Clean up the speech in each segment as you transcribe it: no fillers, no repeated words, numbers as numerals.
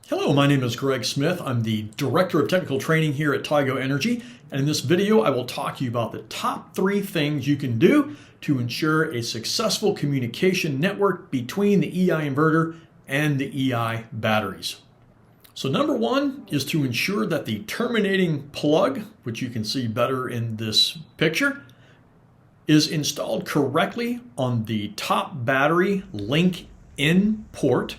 Hello, my name is Greg Smith. I'm the Director of Technical Training here at Tigo Energy. And in this video, I will talk to you about the top 3 things you can do to ensure a successful communication network between the EI inverter and the EI batteries. So number 1 is to ensure that the terminating plug, which you can see better in this picture, is installed correctly on the top battery link in port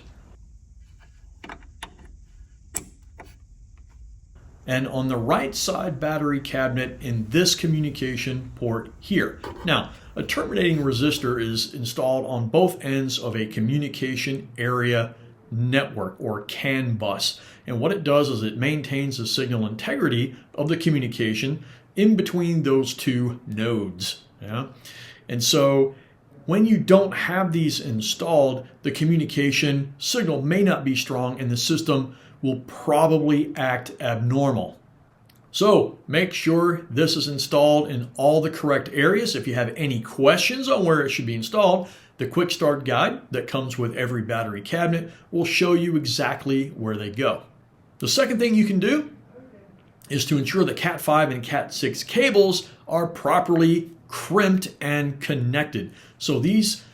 and on the right side battery cabinet in this communication port here. Now, a terminating resistor is installed on both ends of a communication area network or CAN bus. And what it does is it maintains the signal integrity of the communication in between those two nodes. Yeah? And so when you don't have these installed, the communication signal may not be strong and the system will probably act abnormal. So make sure this is installed in all the correct areas. If you have any questions on where it should be installed, the quick start guide that comes with every battery cabinet will show you exactly where they go. The second thing you can do is to ensure that Cat 5 and Cat 6 cables are properly crimped and connected. So these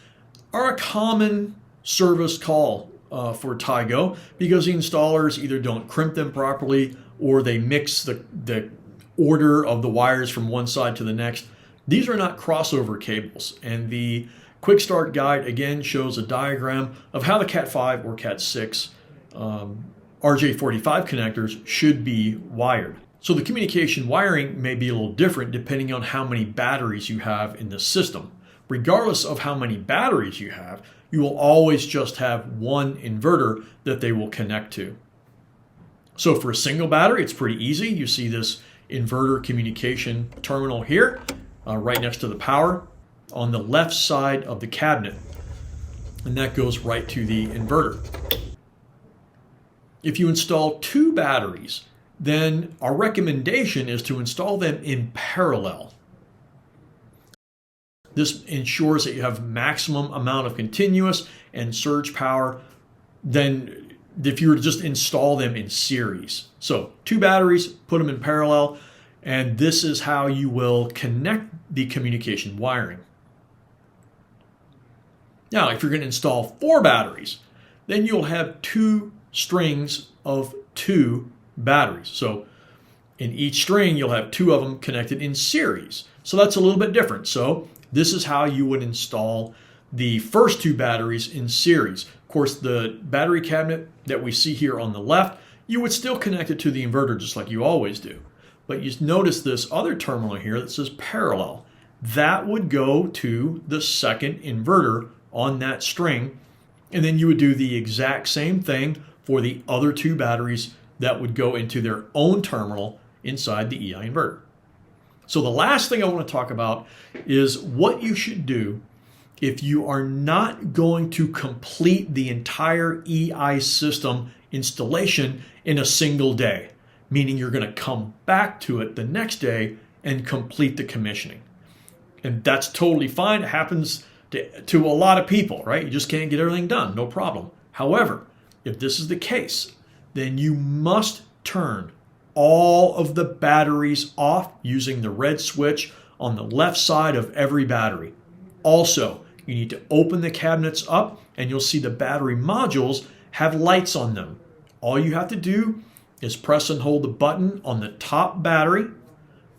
are a common service call for Tigo because the installers either don't crimp them properly or they mix the order of the wires from one side to the next. These are not crossover cables, and the quick start guide again shows a diagram of how the Cat 5 or Cat 6 RJ45 connectors should be wired. So the communication wiring may be a little different depending on how many batteries you have in the system. Regardless of how many batteries you have, you will always just have one inverter that they will connect to. So for a single battery, it's pretty easy. You see this inverter communication terminal here, right next to the power on the left side of the cabinet. And that goes right to the inverter. If you install 2 batteries, then our recommendation is to install them in parallel. This ensures that you have maximum amount of continuous and surge power than if you were to just install them in series. So 2 batteries, put them in parallel, and this is how you will connect the communication wiring. Now, if you're going to install 4 batteries, then you'll have 2 strings of 2 batteries. So in each string, you'll have 2 of them connected in series. So that's a little bit different. So this is how you would install the first 2 batteries in series. Of course, the battery cabinet that we see here on the left, you would still connect it to the inverter just like you always do. But you notice this other terminal here that says parallel. That would go to the second inverter on that string. And then you would do the exact same thing for the other 2 batteries that would go into their own terminal inside the EI inverter. So the last thing I want to talk about is what you should do if you are not going to complete the entire EI system installation in a single day, meaning you're going to come back to it the next day and complete the commissioning. And that's totally fine. It happens to a lot of people, right? You just can't get everything done, no problem. However, if this is the case, then you must turn all of the batteries off using the red switch on the left side of every battery. Also, you need to open the cabinets up and you'll see the battery modules have lights on them. All you have to do is press and hold the button on the top battery,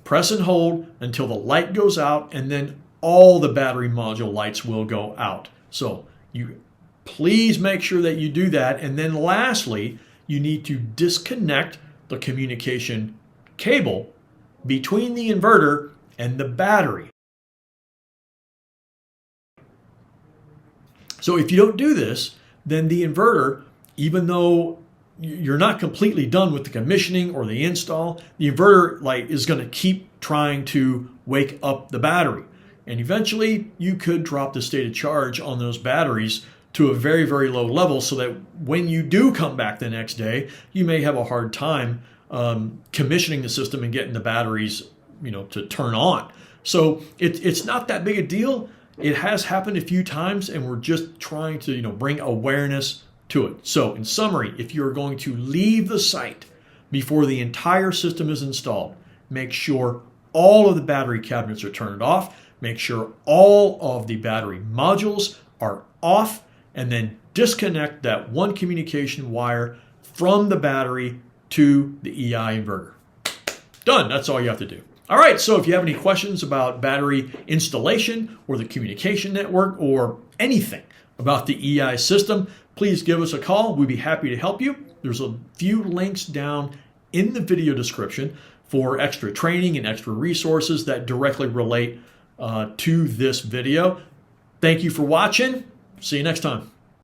press and hold until the light goes out, and then all the battery module lights will go out. So you please make sure that you do that. And then lastly, you need to disconnect the communication cable between the inverter and the battery. So if you don't do this, then the inverter, even though you're not completely done with the commissioning or the install, the inverter light is going to keep trying to wake up the battery. And eventually you could drop the state of charge on those batteries to a very, very low level so that when you do come back the next day, you may have a hard time commissioning the system and getting the batteries, to turn on. So it's not that big a deal. It has happened a few times, and we're just trying to, bring awareness to it. So in summary, if you're going to leave the site before the entire system is installed, make sure all of the battery cabinets are turned off, make sure all of the battery modules are off, and then disconnect that one communication wire from the battery to the EI inverter. Done. That's all you have to do. All right, so if you have any questions about battery installation or the communication network or anything about the EI system, please give us a call. We'd be happy to help you. There's a few links down in the video description for extra training and extra resources that directly relate to this video. Thank you for watching. See you next time.